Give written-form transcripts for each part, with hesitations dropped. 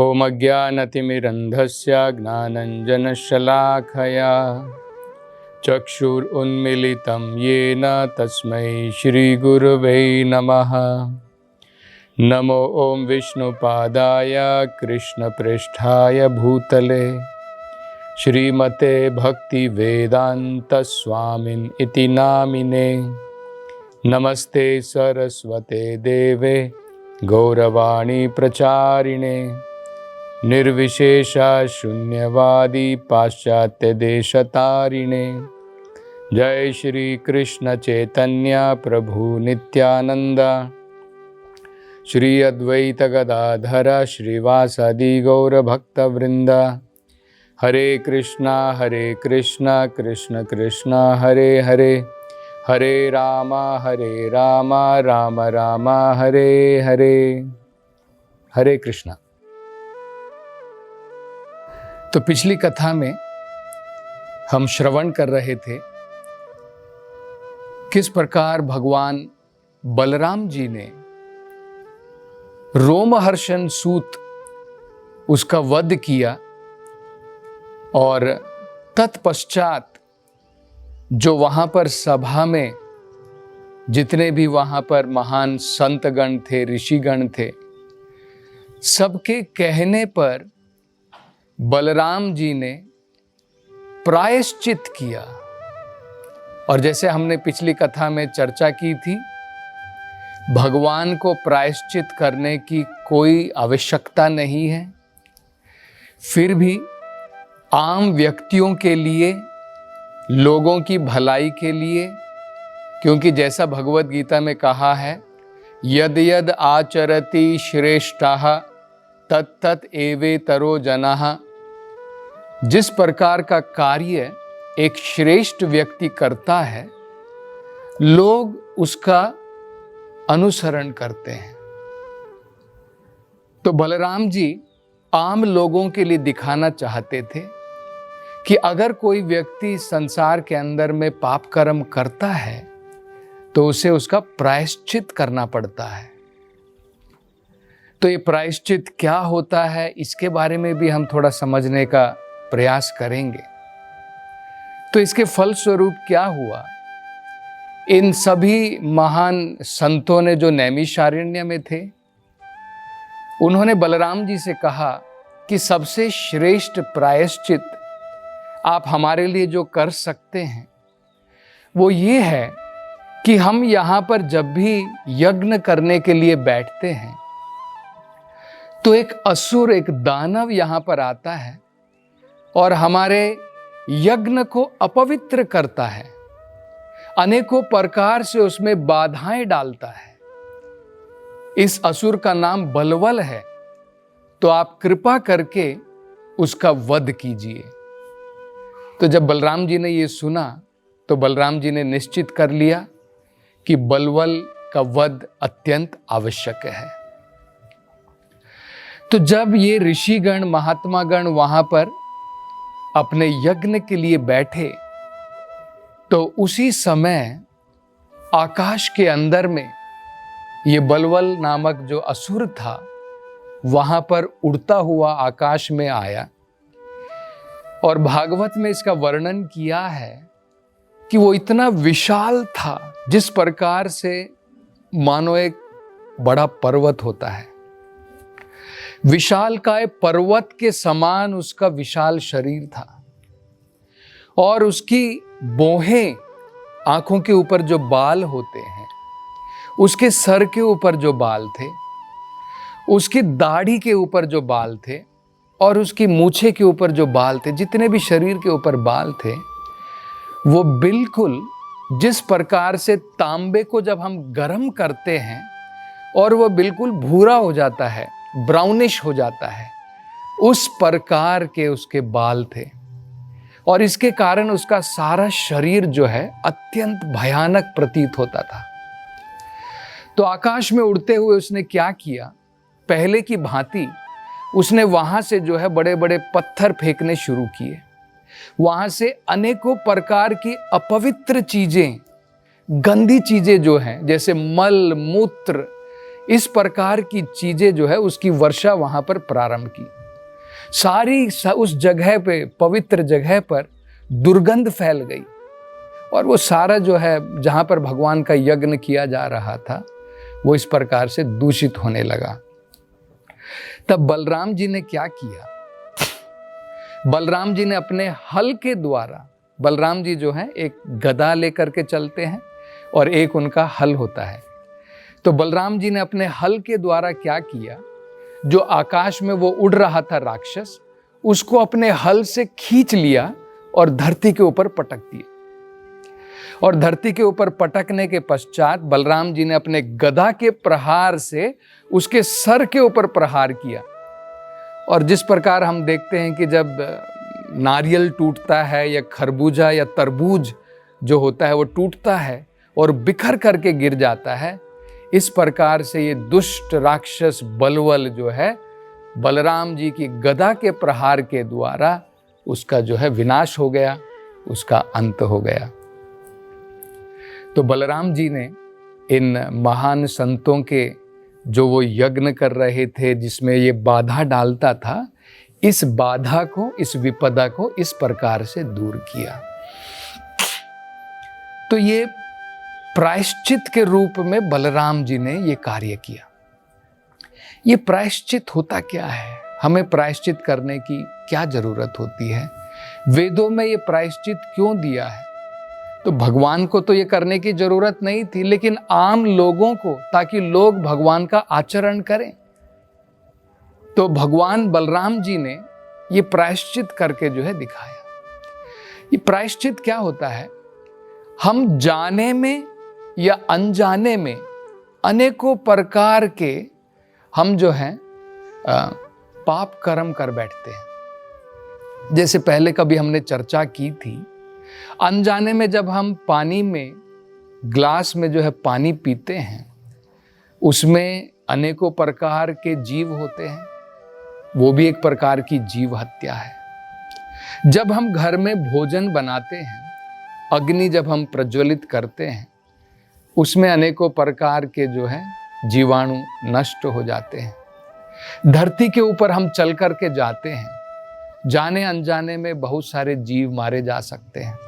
ॐ अज्ञानतिमिरन्धस्य ज्ञानञ्जनशलाखया चक्षुरुन्मीलितं येन तस्मै श्रीगुरुवे नमः। नमो ॐ विष्णुपादाय कृष्णप्रेष्ठाय भूतले श्रीमते भक्तिवेदान्तस्वामिन् इति नामिने। नमस्ते सरस्वते देवे गौरवाणी प्रचारिणे निर्विशेषा शून्यवादी पाश्चात्य देशतारिणे। जय श्री कृष्ण चैतन्य प्रभु नित्यानंद श्री अद्वैत गदाधर श्रीवासादि गौर भक्तवृंद। हरे कृष्णा कृष्ण कृष्णा हरे हरे, हरे राम राम राम हरे हरे। हरे कृष्णा। तो पिछली कथा में हम श्रवण कर रहे थे किस प्रकार भगवान बलराम जी ने रोमहर्षण सूत उसका वध किया और तत्पश्चात जो वहाँ पर सभा में जितने भी वहाँ पर महान संतगण थे, ऋषिगण थे, सबके कहने पर बलराम जी ने प्रायश्चित किया। और जैसे हमने पिछली कथा में चर्चा की थी, भगवान को प्रायश्चित करने की कोई आवश्यकता नहीं है, फिर भी आम व्यक्तियों के लिए, लोगों की भलाई के लिए, क्योंकि जैसा भगवत गीता में कहा है, यद यद आचरति श्रेष्ठः तत्तत् एवेतरो जनः। जिस प्रकार का कार्य एक श्रेष्ठ व्यक्ति करता है, लोग उसका अनुसरण करते हैं। तो बलराम जी आम लोगों के लिए दिखाना चाहते थे कि अगर कोई व्यक्ति संसार के अंदर में पाप कर्म करता है तो उसे उसका प्रायश्चित करना पड़ता है। तो ये प्रायश्चित क्या होता है, इसके बारे में भी हम थोड़ा समझने का प्रयास करेंगे। तो इसके फलस्वरूप क्या हुआ, इन सभी महान संतों ने जो नैमिषारण्य में थे, उन्होंने बलराम जी से कहा कि सबसे श्रेष्ठ प्रायश्चित आप हमारे लिए जो कर सकते हैं वो ये है कि हम यहाँ पर जब भी यज्ञ करने के लिए बैठते हैं तो एक असुर, एक दानव यहाँ पर आता है और हमारे यज्ञ को अपवित्र करता है, अनेकों प्रकार से उसमें बाधाएं डालता है। इस असुर का नाम बलवल है, तो आप कृपा करके उसका वध कीजिए। तो जब बलराम जी ने ये सुना तो बलराम जी ने निश्चित कर लिया कि बलवल का वध अत्यंत आवश्यक है। तो जब ये ऋषिगण, महात्मागण वहां पर अपने यज्ञ के लिए बैठे तो उसी समय आकाश के अंदर में ये बलवल नामक जो असुर था वहां पर उड़ता हुआ आकाश में आया। और भागवत में इसका वर्णन किया है कि वो इतना विशाल था, जिस प्रकार से मानो एक बड़ा पर्वत होता है, विशालकाय पर्वत के समान उसका विशाल शरीर था। और उसकी भौहें, आंखों के ऊपर जो बाल होते हैं, उसके सर के ऊपर जो बाल थे, उसकी दाढ़ी के ऊपर जो बाल थे और उसकी मूछे के ऊपर जो बाल थे, जितने भी शरीर के ऊपर बाल थे, वो बिल्कुल जिस प्रकार से तांबे को जब हम गर्म करते हैं और वो बिल्कुल भूरा हो जाता है, ब्राउनिश हो जाता है, उस प्रकार के उसके बाल थे। और इसके कारण उसका सारा शरीर जो है अत्यंत भयानक प्रतीत होता था। तो आकाश में उड़ते हुए उसने क्या किया, पहले की भांति उसने वहां से जो है बड़े बड़े पत्थर फेंकने शुरू किए। वहां से अनेकों प्रकार की अपवित्र चीजें, गंदी चीजें जो हैं, जैसे मल मूत्र, इस प्रकार की चीजें जो है उसकी वर्षा वहां पर प्रारंभ की। सारी उस जगह पे, पवित्र जगह पर दुर्गंध फैल गई और वो सारा जो है जहां पर भगवान का यज्ञ किया जा रहा था वो इस प्रकार से दूषित होने लगा। तब बलराम जी ने क्या किया? बलराम जी ने अपने हल के द्वारा, बलराम जी जो है एक गदा लेकर के चलते हैं और एक उनका हल होता है, तो बलराम जी ने अपने हल के द्वारा क्या किया, जो आकाश में वो उड़ रहा था राक्षस, उसको अपने हल से खींच लिया और धरती के ऊपर पटक दिया। और धरती के ऊपर पटकने के पश्चात बलराम जी ने अपने गदा के प्रहार से उसके सर के ऊपर प्रहार किया। और जिस प्रकार हम देखते हैं कि जब नारियल टूटता है या खरबूजा या तरबूज जो होता है वो टूटता है और बिखर करके गिर जाता है, इस प्रकार से ये दुष्ट राक्षस बलवल जो है बलराम जी की गदा के प्रहार के द्वारा उसका जो है विनाश हो गया, उसका अंत हो गया। तो बलराम जी ने इन महान संतों के जो वो यज्ञ कर रहे थे जिसमें ये बाधा डालता था, इस बाधा को, इस विपदा को इस प्रकार से दूर किया। तो ये प्रायश्चित के रूप में बलराम जी ने ये कार्य किया। ये प्रायश्चित होता क्या है? हमें प्रायश्चित करने की क्या जरूरत होती है? वेदों में ये प्रायश्चित क्यों दिया है? तो भगवान को तो ये करने की जरूरत नहीं थी, लेकिन आम लोगों को, ताकि लोग भगवान का आचरण करें। तो भगवान बलराम जी ने ये प्रायश्चित करके जो है दिखाया। ये प्रायश्चित क्या होता है? हम जाने में या अनजाने में अनेकों प्रकार के हम जो हैं पाप कर्म कर बैठते हैं। जैसे पहले कभी हमने चर्चा की थी, अनजाने में जब हम पानी में, ग्लास में जो है पानी पीते हैं, उसमें अनेकों प्रकार के जीव होते हैं, वो भी एक प्रकार की जीव हत्या है। जब हम घर में भोजन बनाते हैं, अग्नि जब हम प्रज्वलित करते हैं, उसमें अनेकों प्रकार के जो है जीवाणु नष्ट हो जाते हैं। धरती के ऊपर हम चल करके जाते हैं, जाने अनजाने में बहुत सारे जीव मारे जा सकते हैं।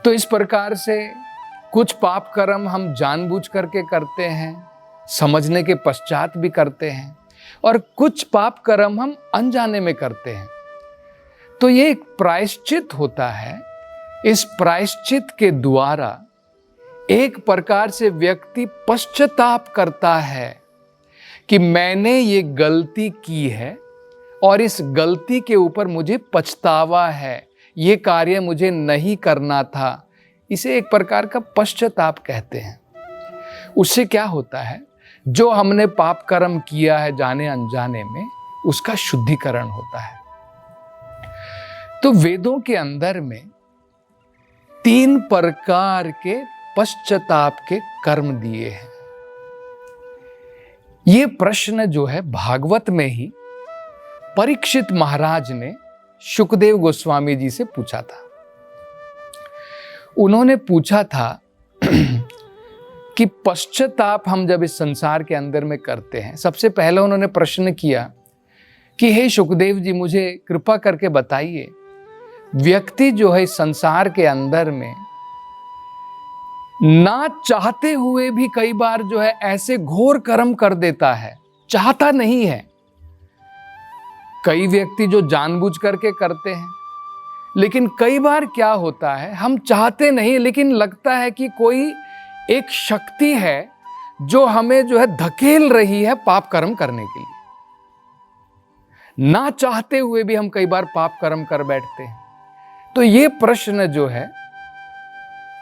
तो इस प्रकार से कुछ पाप कर्म हम जानबूझ करके करते हैं, समझने के पश्चात भी करते हैं, और कुछ पाप कर्म हम अनजाने में करते हैं। तो ये एक प्रायश्चित होता है। इस प्रायश्चित के द्वारा एक प्रकार से व्यक्ति पश्चाताप करता है कि मैंने ये गलती की है और इस गलती के ऊपर मुझे पछतावा है, ये कार्य मुझे नहीं करना था। इसे एक प्रकार का पश्चाताप कहते हैं। उससे क्या होता है, जो हमने पाप कर्म किया है जाने अनजाने में, उसका शुद्धिकरण होता है। तो वेदों के अंदर में 3 प्रकार के पश्चाताप के कर्म दिए हैं। ये प्रश्न जो है भागवत में ही परीक्षित महाराज ने शुकदेव गोस्वामी जी से पूछा था। उन्होंने पूछा था कि पश्चाताप हम जब इस संसार के अंदर में करते हैं, सबसे पहले उन्होंने प्रश्न किया कि हे शुकदेव जी, मुझे कृपा करके बताइए, व्यक्ति जो है इस संसार के अंदर में ना चाहते हुए भी कई बार जो है ऐसे घोर कर्म कर देता है, चाहता नहीं है। कई व्यक्ति जो जानबूझ करके करते हैं, लेकिन कई बार क्या होता है, हम चाहते नहीं, लेकिन लगता है कि कोई एक शक्ति है जो हमें जो है धकेल रही है पाप कर्म करने के लिए। ना चाहते हुए भी हम कई बार पाप कर्म कर बैठते हैं। तो ये प्रश्न जो है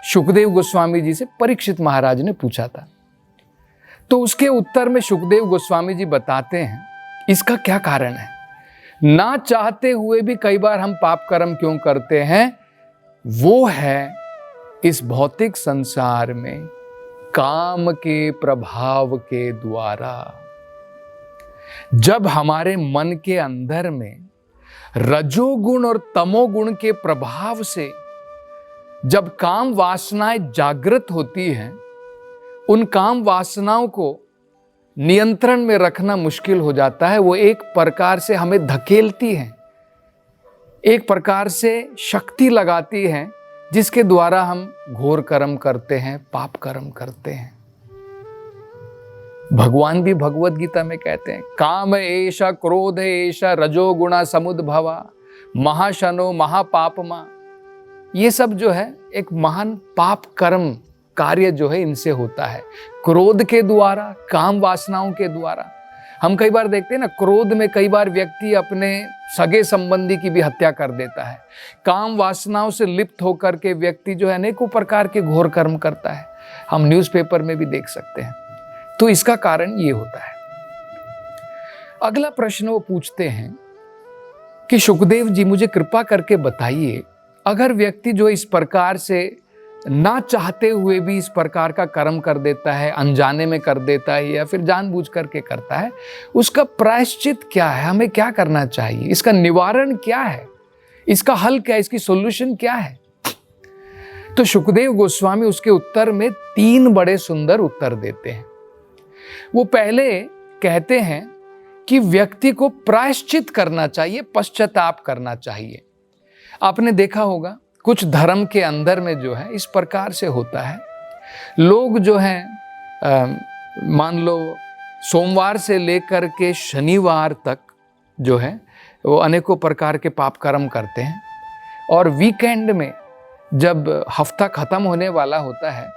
शुकदेव गोस्वामी जी से परीक्षित महाराज ने पूछा था। तो उसके उत्तर में शुकदेव गोस्वामी जी बताते हैं इसका क्या कारण है। ना चाहते हुए भी कई बार हम पाप कर्म क्यों करते हैं, वो है इस भौतिक संसार में काम के प्रभाव के द्वारा। जब हमारे मन के अंदर में रजोगुण और तमोगुण के प्रभाव से जब काम वासनाएं जागृत होती हैं, उन काम वासनाओं को नियंत्रण में रखना मुश्किल हो जाता है। वो एक प्रकार से हमें धकेलती हैं, एक प्रकार से शक्ति लगाती हैं, जिसके द्वारा हम घोर कर्म करते हैं, पाप कर्म करते हैं। भगवान भी भगवत गीता में कहते हैं, काम एषा क्रोध एषा रजोगुणा समुद्भवा महाशनो महापापमा। ये सब जो है एक महान पाप कर्म कार्य जो है इनसे होता है, क्रोध के द्वारा, काम वासनाओं के द्वारा। हम कई बार देखते हैं ना, क्रोध में कई बार व्यक्ति अपने सगे संबंधी की भी हत्या कर देता है। काम वासनाओं से लिप्त होकर के व्यक्ति जो है अनेकों प्रकार के घोर कर्म करता है। हम न्यूज़पेपर में भी देख सकते हैं। तो इसका कारण ये होता है। अगला प्रश्न वो पूछते हैं कि सुखदेव जी मुझे कृपा करके बताइए, अगर व्यक्ति जो इस प्रकार से ना चाहते हुए भी इस प्रकार का कर्म कर देता है, अनजाने में कर देता है या फिर जानबूझ करके करता है, उसका प्रायश्चित क्या है, हमें क्या करना चाहिए, इसका निवारण क्या है, इसका हल क्या है, इसकी सॉल्यूशन क्या है? तो सुखदेव गोस्वामी उसके उत्तर में 3 बड़े सुंदर उत्तर देते हैं। वो पहले कहते हैं कि व्यक्ति को प्रायश्चित करना चाहिए, पश्चाताप करना चाहिए। आपने देखा होगा कुछ धर्म के अंदर में जो है इस प्रकार से होता है, लोग जो हैं मान लो सोमवार से लेकर के शनिवार तक जो है वो अनेकों प्रकार के पाप कर्म करते हैं, और वीकेंड में जब हफ्ता ख़त्म होने वाला होता है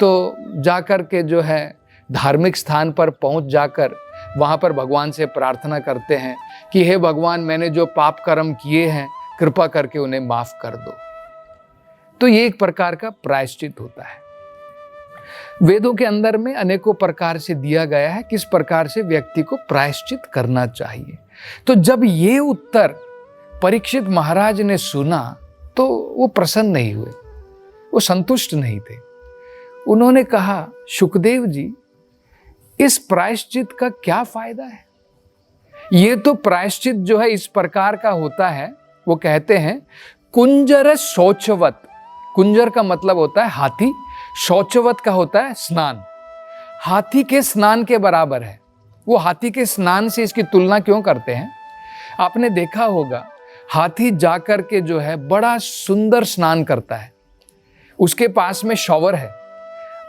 तो जाकर के जो है धार्मिक स्थान पर पहुंच जाकर वहाँ पर भगवान से प्रार्थना करते हैं कि हे भगवान, मैंने जो पाप कर्म किए हैं कृपा करके उन्हें माफ़ कर दो। तो ये एक प्रकार का प्रायश्चित होता है। वेदों के अंदर में अनेकों प्रकार से दिया गया है किस प्रकार से व्यक्ति को प्रायश्चित करना चाहिए। तो जब ये उत्तर परीक्षित महाराज ने सुना तो वो प्रसन्न नहीं हुए, वो संतुष्ट नहीं थे। उन्होंने कहा, सुखदेव जी, इस प्रायश्चित का क्या फायदा है? ये तो प्रायश्चित जो है इस प्रकार का होता है, वो कहते हैं कुंजर शौचवत। कुंजर का मतलब होता है हाथी, शौचवत का होता है स्नान। हाथी के स्नान के बराबर है। वो हाथी के स्नान से इसकी तुलना क्यों करते हैं? आपने देखा होगा हाथी जाकर के जो है बड़ा सुंदर स्नान करता है, उसके पास में शॉवर है,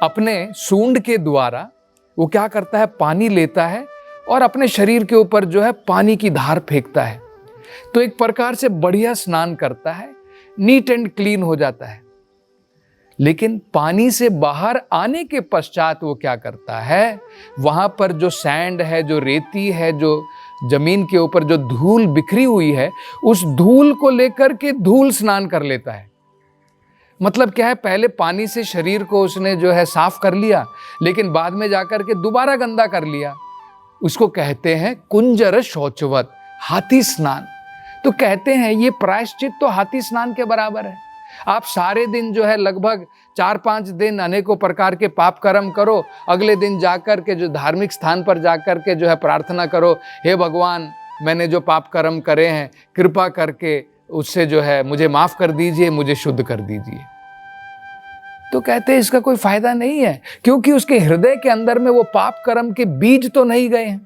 अपने सूंड के द्वारा वो क्या करता है, पानी लेता है और अपने शरीर के ऊपर जो है पानी की धार फेंकता है। तो एक प्रकार से बढ़िया स्नान करता है, नीट एंड क्लीन हो जाता है। लेकिन पानी से बाहर आने के पश्चात वो क्या करता है, वहां पर जो सैंड है, जो रेती है, जो जमीन के ऊपर जो धूल बिखरी हुई है, उस धूल को लेकर के धूल स्नान कर लेता है। मतलब क्या है, पहले पानी से शरीर को उसने जो है साफ कर लिया, लेकिन बाद में जाकर के दोबारा गंदा कर लिया। उसको कहते हैं कुंजर शौचवत, हाथी स्नान। तो कहते हैं ये प्रायश्चित तो हाथी स्नान के बराबर है। आप सारे दिन जो है लगभग 4-5 दिन अनेकों प्रकार के पाप कर्म करो, अगले दिन जाकर के जो धार्मिक स्थान पर जाकर के जो है प्रार्थना करो, हे भगवान, मैंने जो पाप कर्म करे हैं कृपा करके उससे जो है मुझे माफ कर दीजिए, मुझे शुद्ध कर दीजिए। तो कहते हैं इसका कोई फायदा नहीं है, क्योंकि उसके हृदय के अंदर में वो पाप कर्म के बीज तो नहीं गए हैं।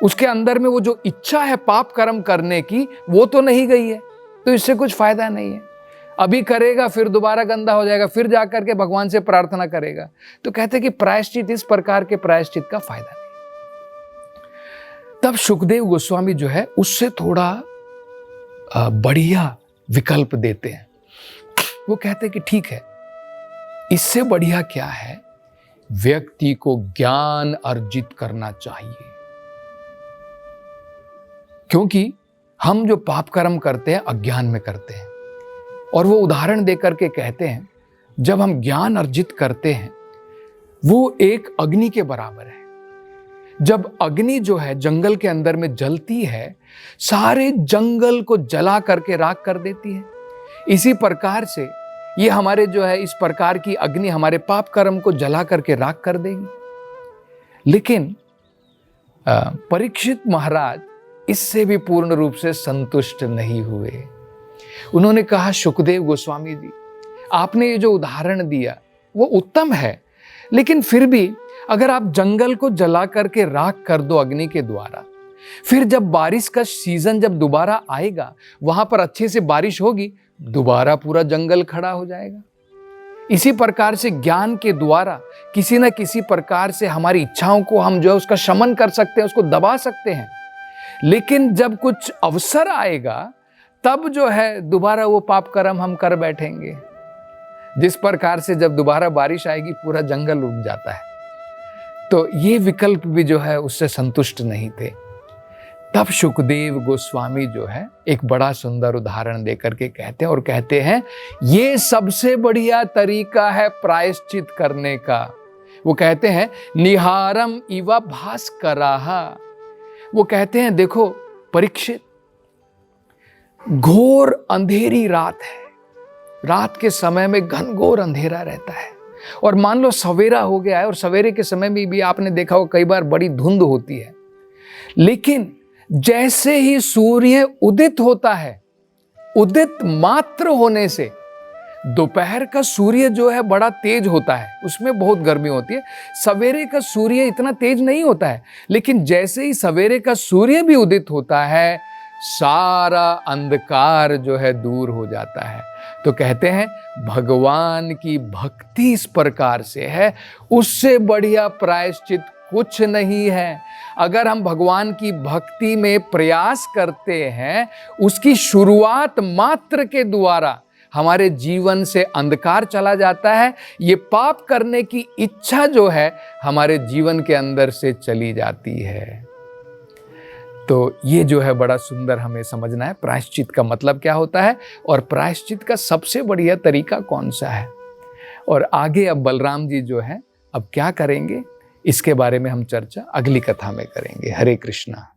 उसके अंदर में वो जो इच्छा है पाप कर्म करने की, वो तो नहीं गई है। तो इससे कुछ फायदा नहीं है। अभी करेगा, फिर दोबारा गंदा हो जाएगा, फिर जाकर के भगवान से प्रार्थना करेगा। तो कहते हैं कि प्रायश्चित, इस प्रकार के प्रायश्चित का फायदा नहीं। तब सुखदेव गोस्वामी जो है उससे थोड़ा बढ़िया विकल्प देते हैं। वो कहते हैं कि ठीक है, इससे बढ़िया क्या है, व्यक्ति को ज्ञान अर्जित करना चाहिए। क्योंकि हम जो पाप कर्म करते हैं अज्ञान में करते हैं, और वो उदाहरण देकर के कहते हैं जब हम ज्ञान अर्जित करते हैं वो एक अग्नि के बराबर है। जब अग्नि जो है जंगल के अंदर में जलती है, सारे जंगल को जला करके राख कर देती है। इसी प्रकार से ये हमारे जो है इस प्रकार की अग्नि हमारे पाप कर्म को जला करके राख कर देगी। लेकिन परीक्षित महाराज इससे भी पूर्ण रूप से संतुष्ट नहीं हुए। उन्होंने कहा, सुखदेव गोस्वामी जी, आपने ये जो उदाहरण दिया वो उत्तम है, लेकिन फिर भी अगर आप जंगल को जला करके राख कर दो अग्नि के द्वारा, फिर जब बारिश का सीजन जब दोबारा आएगा, वहां पर अच्छे से बारिश होगी, दोबारा पूरा जंगल खड़ा हो जाएगा। इसी प्रकार से ज्ञान के द्वारा किसी न किसी प्रकार से हमारी इच्छाओं को हम जो है उसका शमन कर सकते हैं, उसको दबा सकते हैं। लेकिन जब कुछ अवसर आएगा, तब जो है दोबारा वो पाप कर्म हम कर बैठेंगे। जिस प्रकार से जब दोबारा बारिश आएगी, पूरा जंगल उग जाता है। तो ये विकल्प भी जो है उससे संतुष्ट नहीं थे। तब सुखदेव गोस्वामी जो है एक बड़ा सुंदर उदाहरण देकर के कहते हैं, और कहते हैं ये सबसे बढ़िया तरीका है प्रायश्चित करने का। वो कहते हैं निहारम इवा भास्कराः। वो कहते हैं देखो परीक्षित, घोर अंधेरी रात है, रात के समय में घनघोर अंधेरा रहता है, और मान लो सवेरा हो गया है, और सवेरे के समय में भी आपने देखा हो कई बार बड़ी धुंध होती है। लेकिन जैसे ही सूर्य उदित होता है, उदित मात्र होने से दोपहर का सूर्य जो है बड़ा तेज होता है, उसमें बहुत गर्मी होती है। सवेरे का सूर्य इतना तेज नहीं होता है, लेकिन जैसे ही सवेरे का सूर्य भी उदित होता है, सारा अंधकार जो है दूर हो जाता है। तो कहते हैं भगवान की भक्ति इस प्रकार से है, उससे बढ़िया प्रायश्चित कुछ नहीं है। अगर हम भगवान की भक्ति में प्रयास करते हैं, उसकी शुरुआत मात्र के द्वारा हमारे जीवन से अंधकार चला जाता है। ये पाप करने की इच्छा जो है हमारे जीवन के अंदर से चली जाती है। तो ये जो है बड़ा सुंदर हमें समझना है, प्रायश्चित का मतलब क्या होता है और प्रायश्चित का सबसे बढ़िया तरीका कौन सा है। और आगे अब बलराम जी जो है अब क्या करेंगे, इसके बारे में हम चर्चा अगली कथा में करेंगे। हरे कृष्णा।